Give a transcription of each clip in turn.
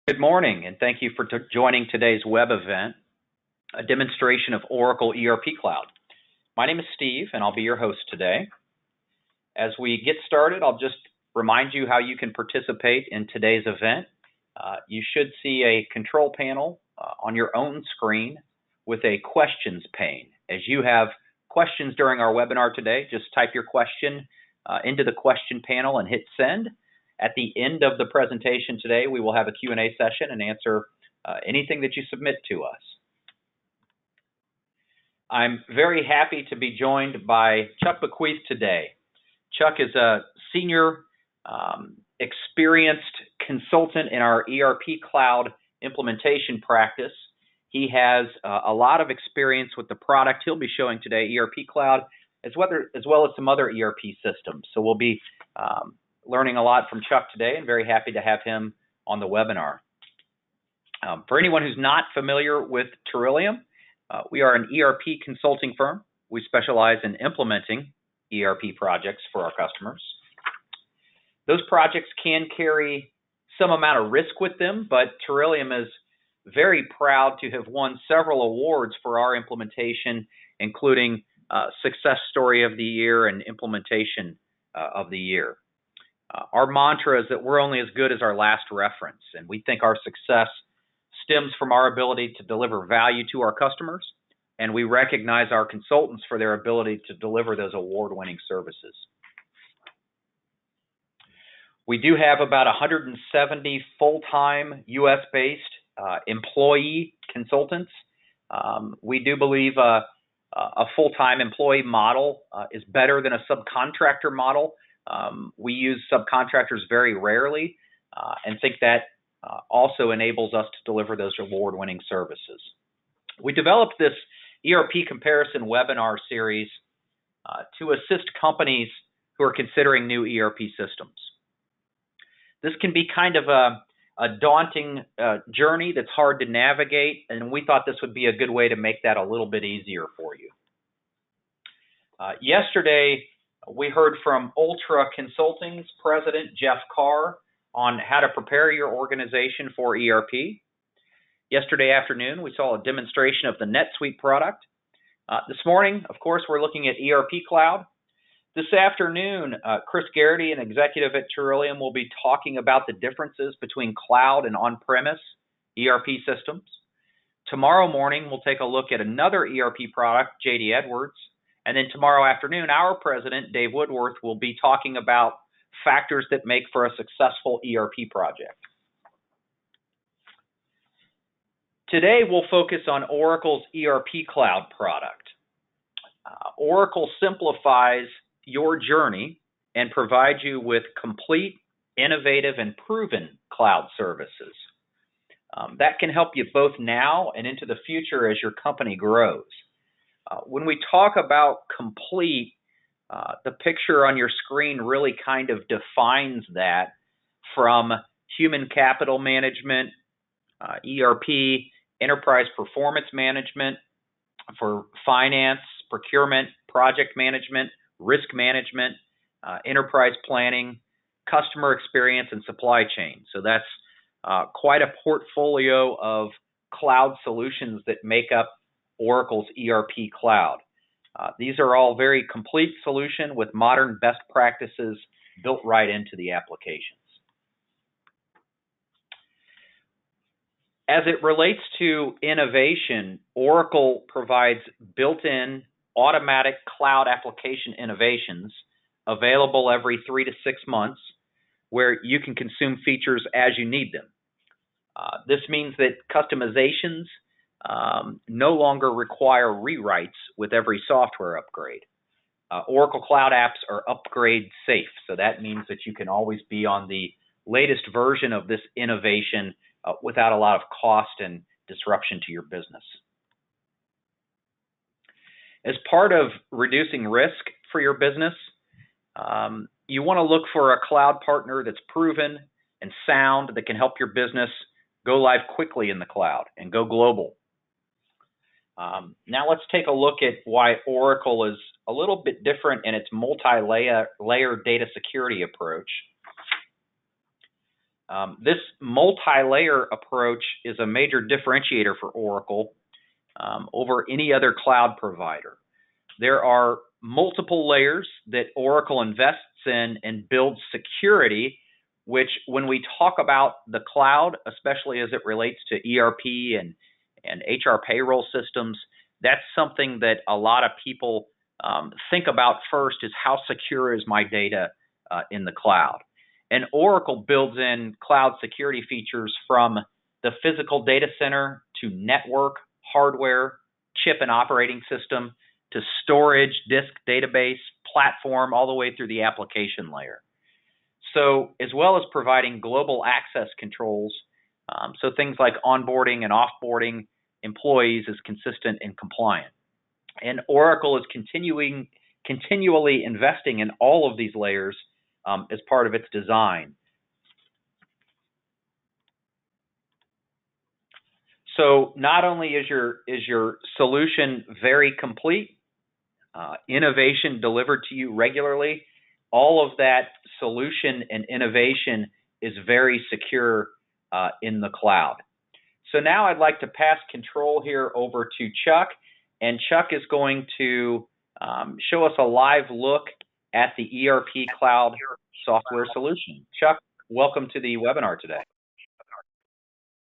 Good morning, and thank you for joining today's web event, a demonstration of Oracle ERP Cloud. My name is Steve, and I'll be your host today. As we get started, I'll just remind you how you can participate in today's event. You should see a control panel on your own screen with a questions pane. As you have questions during our webinar today, just type your question into the question panel and hit send. At the end of the presentation today, we will have a Q&A session and answer anything that you submit to us. I'm very happy to be joined by Chuck Bequeaith today. Chuck is a senior experienced consultant in our ERP Cloud implementation practice. He has a lot of experience with the product he'll be showing today, ERP Cloud, as well as some other ERP systems. So we'll be learning a lot from Chuck today, and very happy to have him on the webinar. For anyone who's not familiar with Terillium, we are an ERP consulting firm. We specialize in implementing ERP projects for our customers. Those projects can carry some amount of risk with them, but Terillium is very proud to have won several awards for our implementation, including Success Story of the Year and Implementation of the Year. Our mantra is that we're only as good as our last reference, and we think our success stems from our ability to deliver value to our customers, and we recognize our consultants for their ability to deliver those award-winning services. We do have about 170 full-time U.S.-based employee consultants. We do believe a full-time employee model is better than a subcontractor model. We use subcontractors very rarely and think that also enables us to deliver those award-winning services. We developed this ERP comparison webinar series to assist companies who are considering new ERP systems. This can be kind of a daunting journey that's hard to navigate, and we thought this would be a good way to make that a little bit easier for you. Yesterday, we heard from Ultra Consulting's president, Jeff Carr, on how to prepare your organization for ERP. Yesterday afternoon, we saw a demonstration of the NetSuite product. This morning, of course, we're looking at ERP Cloud. This afternoon, Chris Garrity, an executive at Terillium, will be talking about the differences between cloud and on-premise ERP systems. Tomorrow morning, we'll take a look at another ERP product, JD Edwards. And then tomorrow afternoon, our president, Dave Woodworth, will be talking about factors that make for a successful ERP project. Today, we'll focus on Oracle's ERP Cloud product. Oracle simplifies your journey and provides you with complete, innovative, and proven cloud services. That can help you both now and into the future as your company grows. When we talk about complete, the picture on your screen really kind of defines that, from human capital management, ERP, enterprise performance management, for finance, procurement, project management, risk management, enterprise planning, customer experience, and supply chain. So that's quite a portfolio of cloud solutions that make up Oracle's ERP Cloud. These are all very complete solution with modern best practices built right into the applications. As it relates to innovation, Oracle provides built-in automatic cloud application innovations available every 3 to 6 months, where you can consume features as you need them. This means that customizations no longer require rewrites with every software upgrade. Oracle Cloud apps are upgrade safe, so that means that you can always be on the latest version of this innovation without a lot of cost and disruption to your business. As part of reducing risk for your business, you want to look for a cloud partner that's proven and sound, that can help your business go live quickly in the cloud and go global. Now let's take a look at why Oracle is a little bit different in its multi-layer data security approach. This multi-layer approach is a major differentiator for Oracle over any other cloud provider. There are multiple layers that Oracle invests in and builds security, which when we talk about the cloud, especially as it relates to ERP and HR payroll systems, that's something that a lot of people think about first is how secure is my data in the cloud. And Oracle builds in cloud security features from the physical data center to network, hardware, chip and operating system, to storage, disk, database, platform, all the way through the application layer. So as well as providing global access controls, so things like onboarding and offboarding employees is consistent and compliant. And Oracle is continually investing in all of these layers as part of its design. So not only is your solution very complete, innovation delivered to you regularly, all of that solution and innovation is very secure in the cloud. So now I'd like to pass control here over to Chuck, and Chuck is going to show us a live look at the ERP Cloud software solution. Chuck, welcome to the webinar today.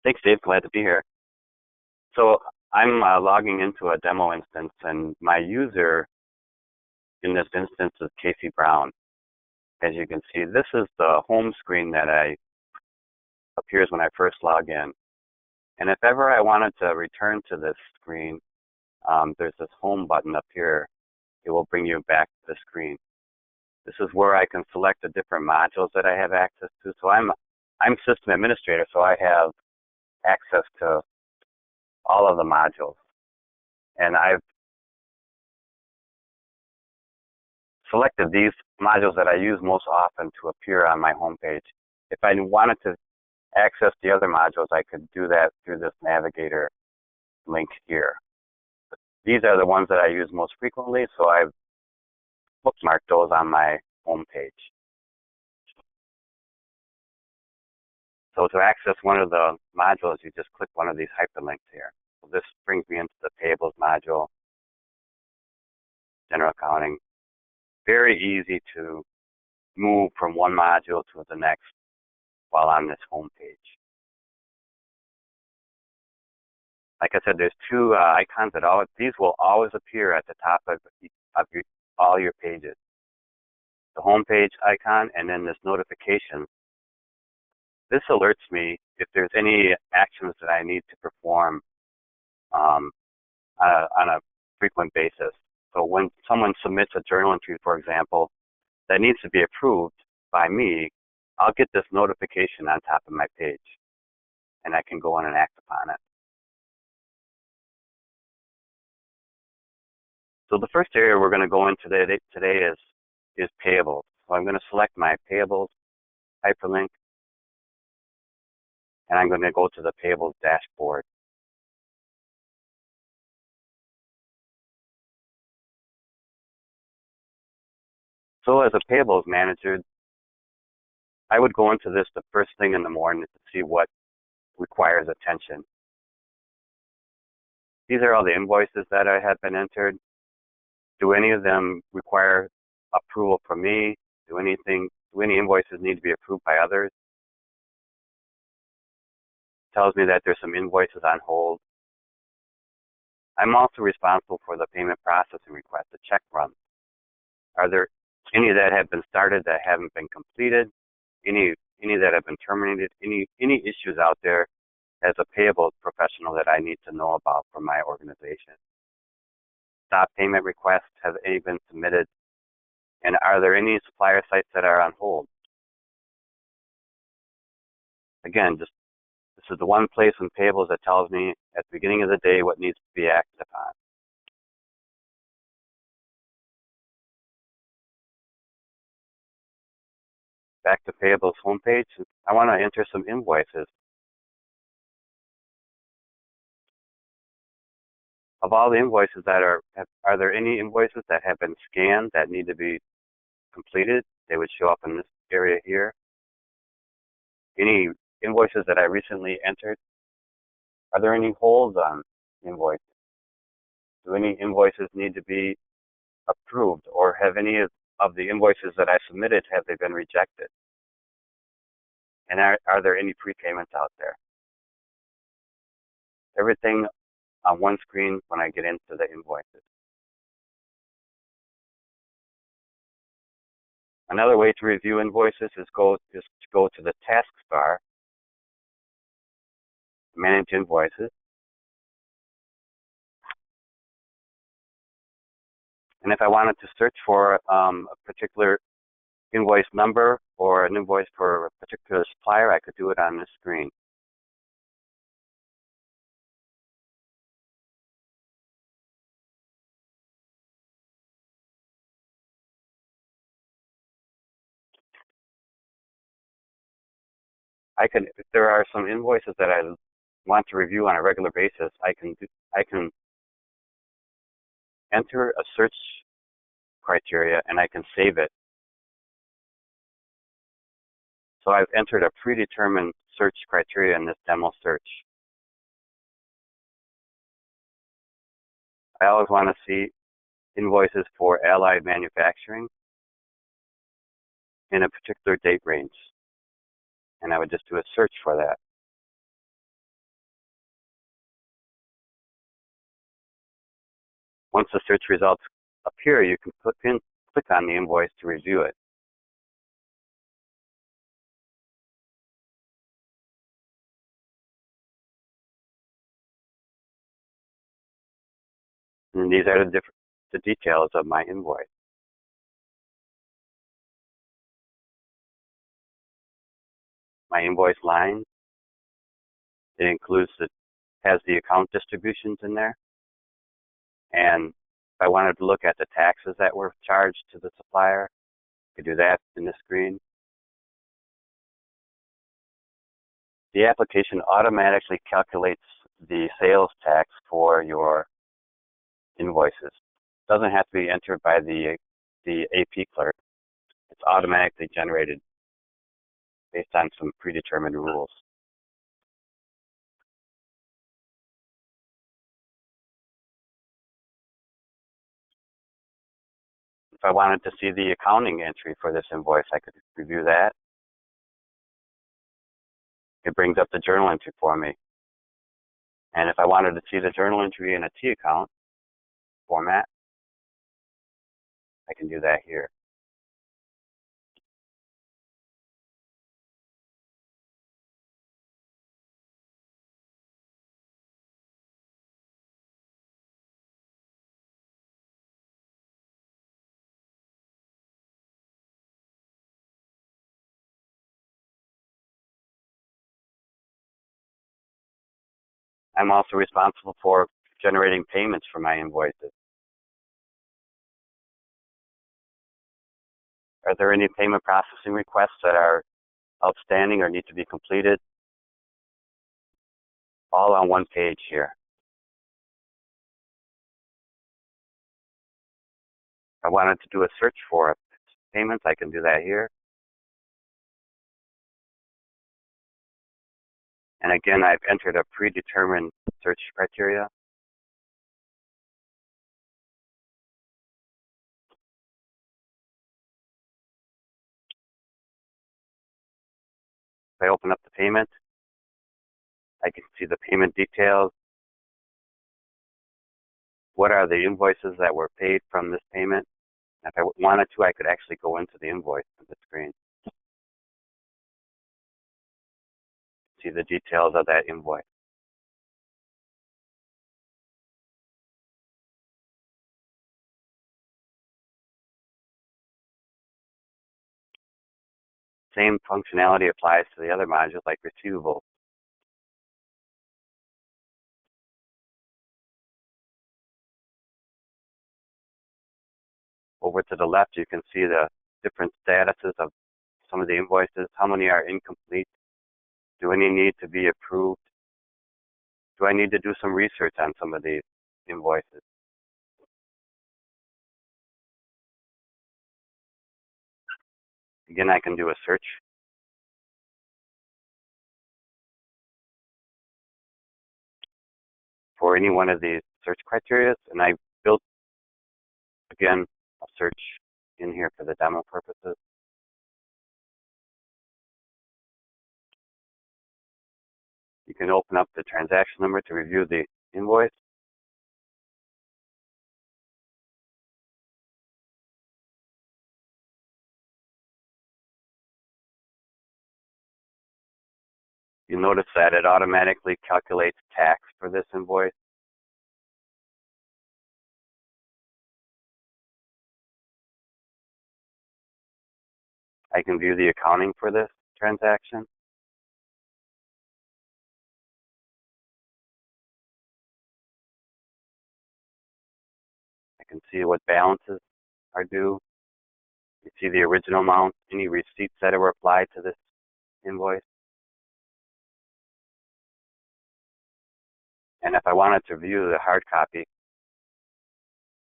Thanks, Dave. Glad to be here. So I'm logging into a demo instance, and my user in this instance is Casey Brown. As you can see, this is the home screen that appears when I first log in. And if ever I wanted to return to this screen, there's this home button up here. It will bring you back to the screen. This is where I can select the different modules that I have access to. So I'm system administrator, so I have access to all of the modules. And I've selected these modules that I use most often to appear on my home page. If I wanted to access the other modules, I could do that through this navigator link here. These are the ones that I use most frequently, so I've bookmarked those on my home page. So to access one of the modules, you just click one of these hyperlinks here. So this brings me into the Payables module, General Accounting. Very easy to move from one module to the next while on this home page. Like I said, there's two icons that these will always appear at the top of all your pages. The home page icon and then this notification. This alerts me if there's any actions that I need to perform on a frequent basis. So when someone submits a journal entry, for example, that needs to be approved by me, I'll get this notification on top of my page, and I can go in and act upon it. So the first area we're going to go in today is Payables. So I'm going to select my Payables hyperlink, and I'm going to go to the Payables dashboard. So as a Payables manager, I would go into this the first thing in the morning to see what requires attention. These are all the invoices that I have been entered. Do any of them require approval from me? Do any invoices need to be approved by others? Tells me that there's some invoices on hold. I'm also responsible for the payment processing request, the check run. Are there any that have been started that haven't been completed? Any that have been terminated? Any issues out there as a payables professional that I need to know about for my organization? Stop payment requests, have any been submitted? And are there any supplier sites that are on hold? Again, this is the one place in Payables that tells me at the beginning of the day what needs to be acted upon. Back to Payables homepage, I want to enter some invoices. Of all the invoices that are there any invoices that have been scanned that need to be completed? They would show up in this area here. any invoices that I recently entered. Are there any holds on invoices? Do any invoices need to be approved, or have any of the invoices that I submitted, have they been rejected? And are there any prepayments out there? Everything on one screen when I get into the invoices. Another way to review invoices is to go to the taskbar, manage invoices. And if I wanted to search for a particular invoice number or an invoice for a particular supplier, I could do it on this screen. If there are some invoices that I want to review on a regular basis, I can enter a search criteria and I can save it. So I've entered a predetermined search criteria in this demo search. I always want to see invoices for allied manufacturing in a particular date range. And I would just do a search for that. Once the search results appear, you can click on the invoice to review it. And these are the details of my invoice. My invoice line, it has the account distributions in there. And if I wanted to look at the taxes that were charged to the supplier, I could do that in the screen. The application automatically calculates the sales tax for your invoices. It doesn't have to be entered by the AP clerk. It's automatically generated based on some predetermined rules. If I wanted to see the accounting entry for this invoice, I could review that. It brings up the journal entry for me. And if I wanted to see the journal entry in a T account format, I can do that here. I'm also responsible for generating payments for my invoices. Are there any payment processing requests that are outstanding or need to be completed? All on one page here. If I wanted to do a search for payments, I can do that here. And again, I've entered a predetermined search criteria. If I open up the payment, I can see the payment details. What are the invoices that were paid from this payment? If I wanted to, I could actually go into the invoice on the screen. See the details of that invoice. Same functionality applies to the other modules like Retrieval. Over to the left, you can see the different statuses of some of the invoices. How many are incomplete? Do any need to be approved? Do I need to do some research on some of these invoices? Again, I can do a search. for any one of these search criteria, and I built, again, a search in here for the demo purposes. You can open up the transaction number to review the invoice. You'll notice that it automatically calculates tax for this invoice. I can view the accounting for this transaction. I can see what balances are due. You see the original amount, any receipts that were applied to this invoice. And if I wanted to view the hard copy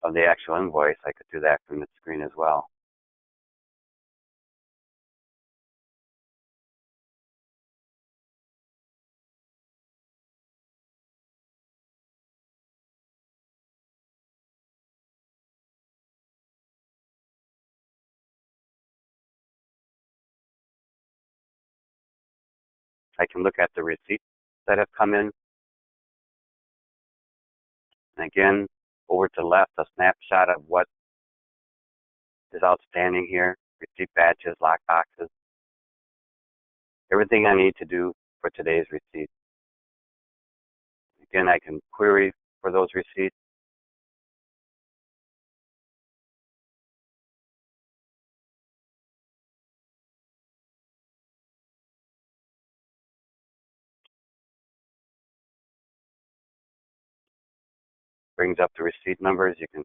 of the actual invoice, I could do that from the screen as well. I can look at the receipts that have come in. And again, over to the left, a snapshot of what is outstanding here, receipt batches, lock boxes, everything I need to do for today's receipt. Again, I can query for those receipts. Brings up the receipt numbers. You can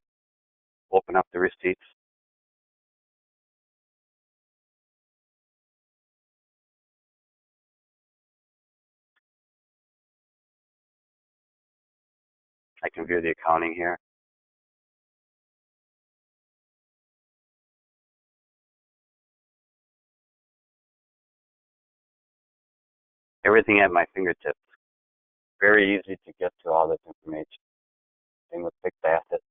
open up the receipts. I can view the accounting here. Everything at my fingertips. Very easy to get to all this information. Same with fixed assets.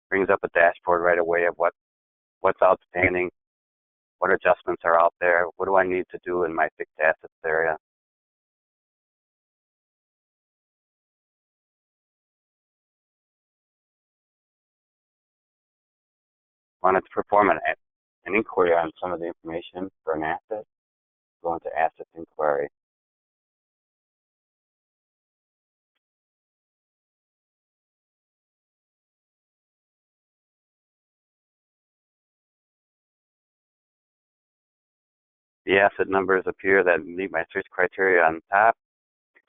Brings up a dashboard right away of what's outstanding, what adjustments are out there, what do I need to do in my fixed assets area. Wanted to perform an inquiry on some of the information for an asset, go into asset inquiry. The asset numbers appear that meet my search criteria on top.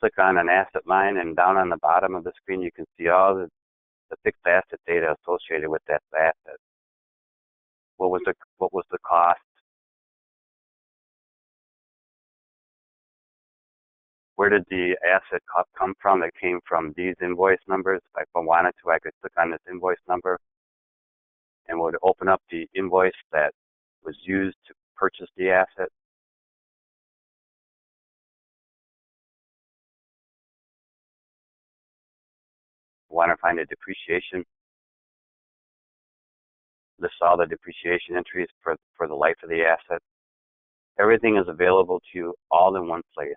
Click on an asset line, and down on the bottom of the screen you can see all the fixed asset data associated with that asset. What was the cost? Where did the asset come from? It came from these invoice numbers. If I wanted to, I could click on this invoice number and would open up the invoice that was used to purchase the asset. Want to find a depreciation, list all the depreciation entries for the life of the asset. Everything is available to you all in one place.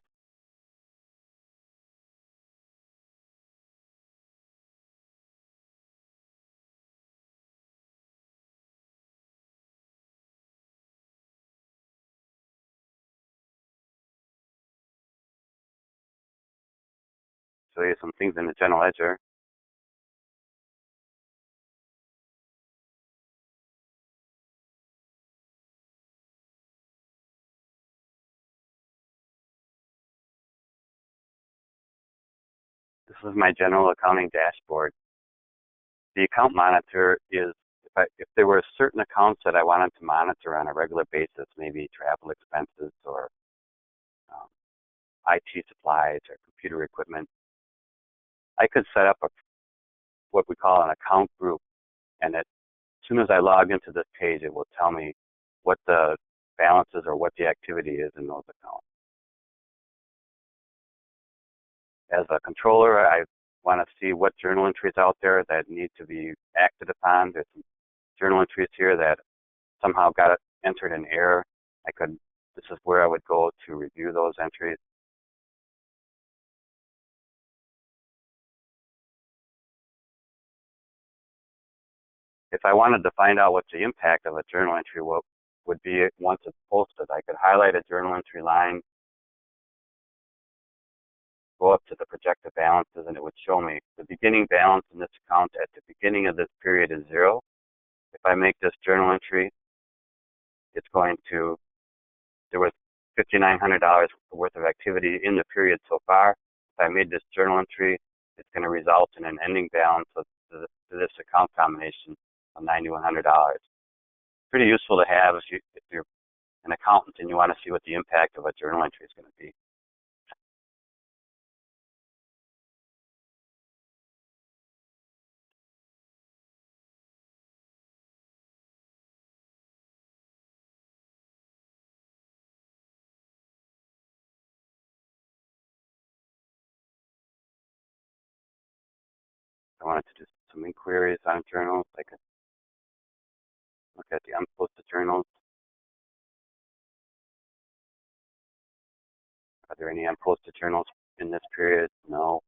Show you some things in the general ledger. This is my general accounting dashboard. The account monitor is if there were certain accounts that I wanted to monitor on a regular basis, maybe travel expenses or IT supplies or computer equipment, I could set up what we call an account group, and as soon as I log into this page, it will tell me what the balance is or what the activity is in those accounts. As a controller, I want to see what journal entries out there that need to be acted upon. There's some journal entries here that somehow got entered in error. This is where I would go to review those entries. If I wanted to find out what the impact of a journal entry would be once it's posted, I could highlight a journal entry line, go up to the projected balances, and it would show me the beginning balance in this account at the beginning of this period is 0. If I make this journal entry, it's going to, there was $5,900 worth of activity in the period so far. If I made this journal entry, it's going to result in an ending balance of this account combination of $9,100. Pretty useful to have if you're an accountant and you want to see what the impact of a journal entry is going to be. I wanted to do some inquiries on journals. I could look at the unposted journals. Are there any unposted journals in this period? No.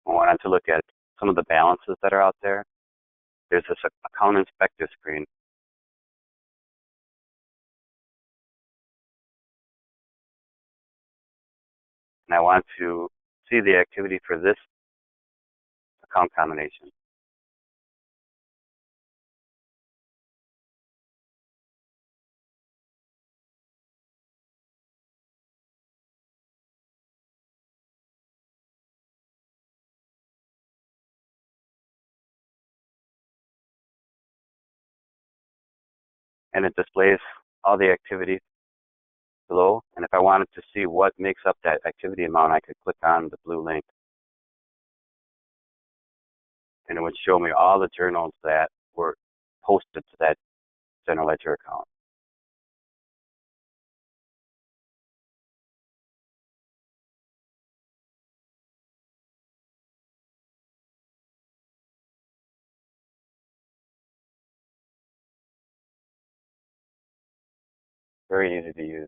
I wanted to look at some of the balances that are out there. There's this account inspector screen. And I want to see the activity for this account combination. And it displays all the activity below. And if I wanted to see what makes up that activity amount, I could click on the blue link. And it would show me all the journals that were posted to that general ledger account. Very easy to use.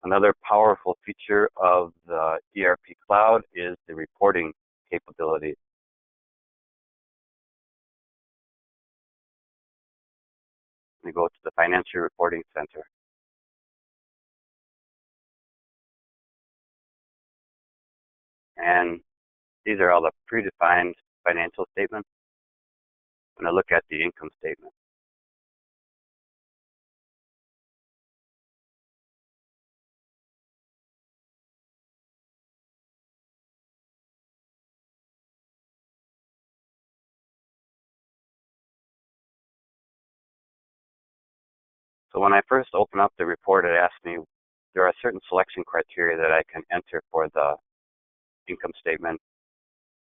Another powerful feature of the ERP Cloud is the reporting capability. We go to the Financial Reporting Center. And these are all the predefined financial statements. I'm going to look at the income statement. So when I first open up the report, it asks me there are certain selection criteria that I can enter for the income statement.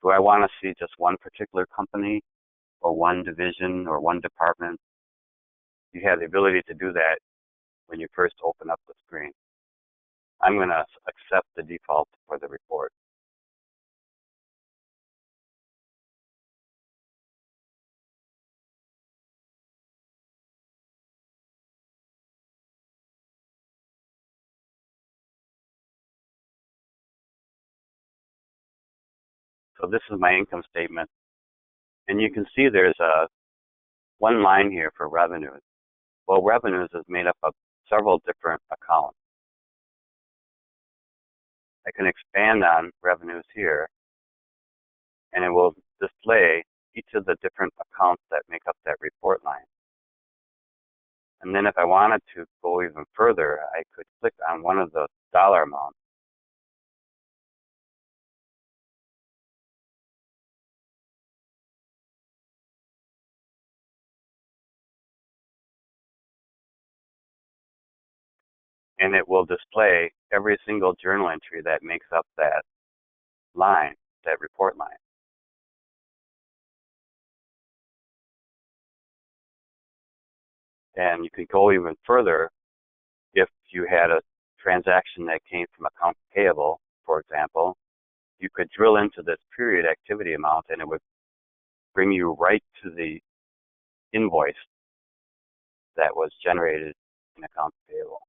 Do I want to see just one particular company or one division or one department? You have the ability to do that when you first open up the screen. I'm going to accept the default for the report. So this is my income statement. And you can see there's one line here for revenues. Well, revenues is made up of several different accounts. I can expand on revenues here, and it will display each of the different accounts that make up that report line. And then if I wanted to go even further, I could click on one of the dollar amounts. and it will display every single journal entry that makes up that line, that report line. And you could go even further if you had a transaction that came from accounts payable, for example. You could drill into this period activity amount and it would bring you right to the invoice that was generated in accounts payable.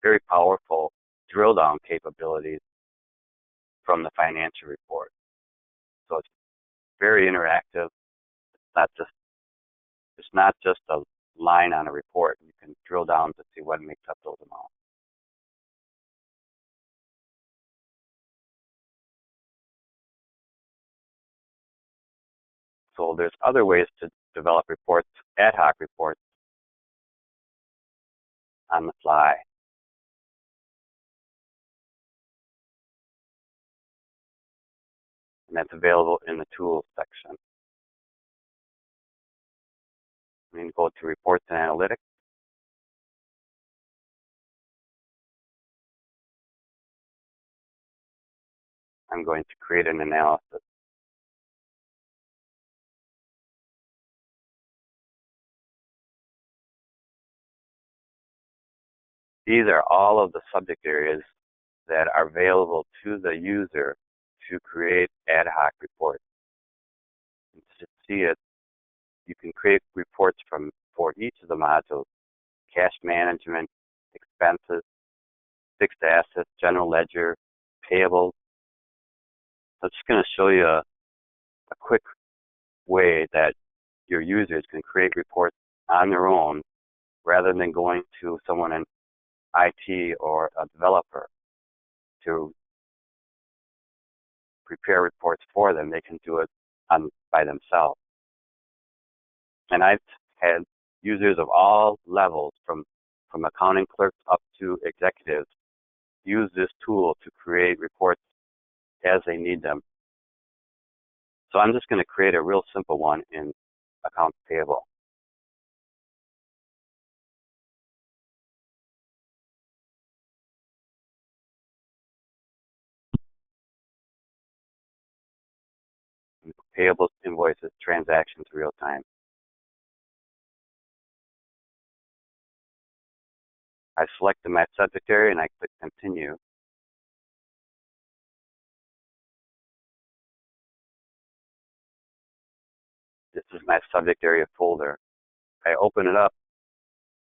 Very powerful drill down capabilities from the financial report. So it's very interactive. It's not just a line on a report. You can drill down to see what makes up those amounts. So there's other ways to develop reports, ad hoc reports on the fly. And that's available in the tools section. We can go to reports and analytics. I'm going to create an analysis. These are all of the subject areas that are available to the user to create ad hoc reports. And to see it, you can create reports for each of the modules: cash management, expenses, fixed assets, general ledger, payables. So I'm just going to show you a quick way that your users can create reports on their own rather than going to someone in IT or a developer to prepare reports for them. They can do it by themselves. And I've had users of all levels, from accounting clerks up to executives, use this tool to create reports as they need them. So I'm just going to create a real simple one in accounts payable. Payables, invoices, transactions, real time. I selected my subject area and I click continue. This is my subject area folder. I open it up,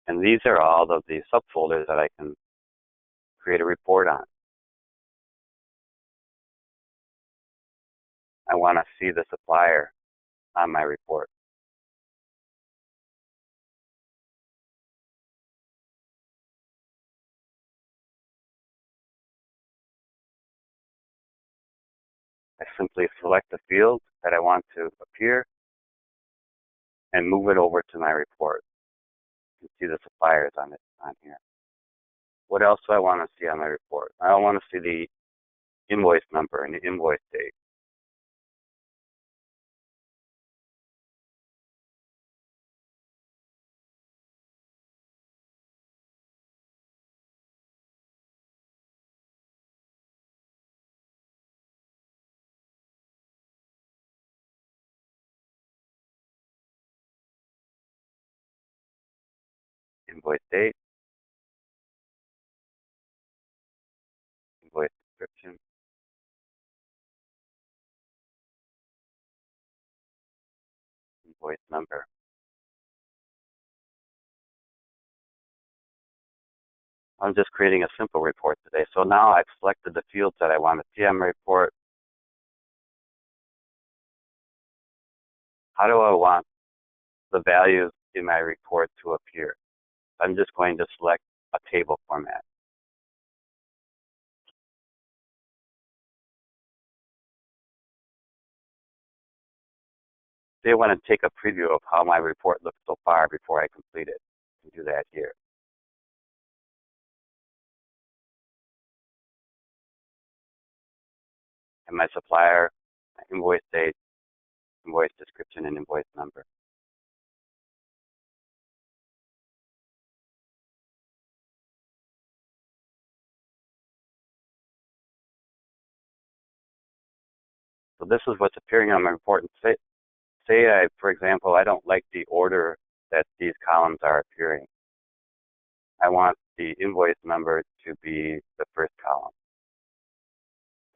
and these are all of the subfolders that I can create a report on. I want to see the supplier on my report. I simply select the field that I want to appear and move it over to my report. You can see the suppliers on here. What else do I want to see on my report? I want to see the invoice number and the invoice date. Invoice date, invoice description, invoice number. I'm just creating a simple report today. So now I've selected the fields that I want to see on my report. How do I want the values in my report to appear? I'm just going to select a table format. They want to take a preview of how my report looks so far before I complete it. I can do that here. And my supplier, my invoice date, invoice description, and invoice number. So this is what's appearing on my report. And for example, I don't like the order that these columns are appearing. I want the invoice number to be the first column.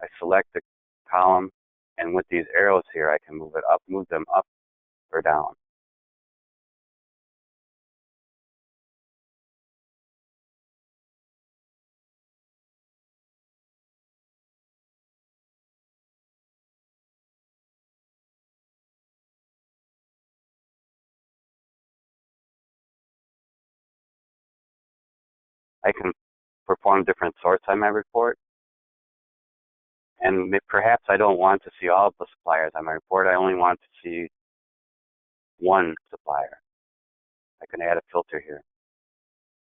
I select the column, and with these arrows here, I can move them up or down. I can perform different sorts on my report. And perhaps I don't want to see all of the suppliers on my report. I only want to see one supplier. I can add a filter here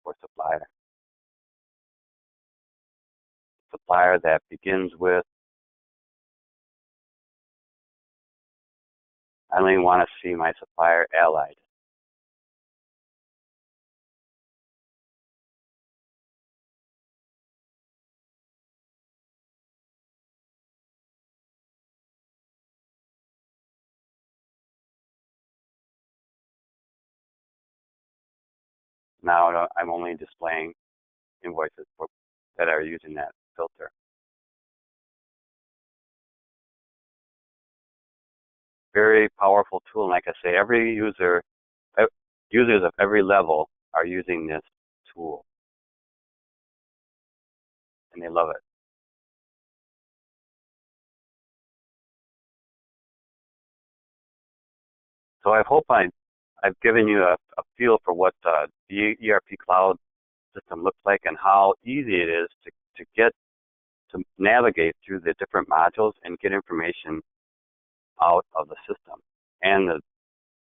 for supplier. Supplier that begins with, I only want to see my supplier allied. Now I'm only displaying invoices that are using that filter. Very powerful tool. And like I say, users of every level are using this tool, and they love it. So I hope I've given you a feel for what the ERP Cloud system looks like and how easy it is to navigate through the different modules and get information out of the system, and the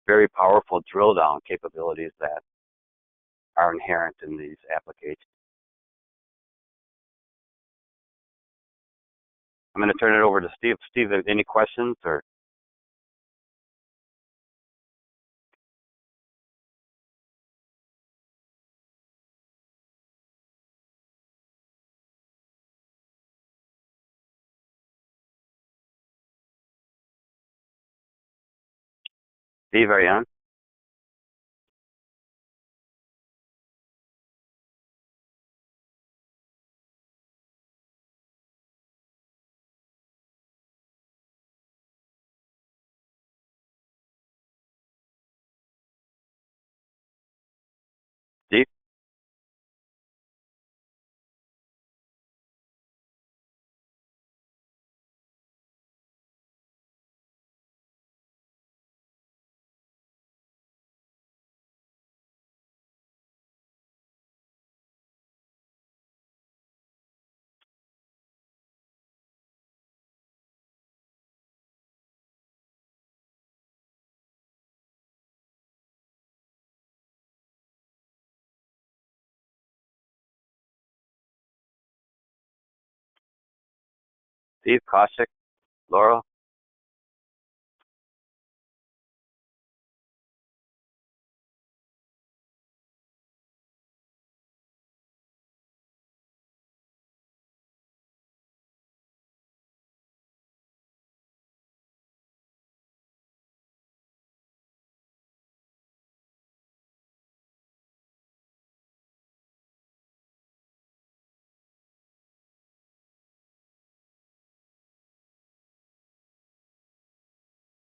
very powerful drill down capabilities that are inherent in these applications. I'm going to turn it over to Steve. Steve, any questions or? Steve, are you on? Steve? Steve, Kaushik, Laurel?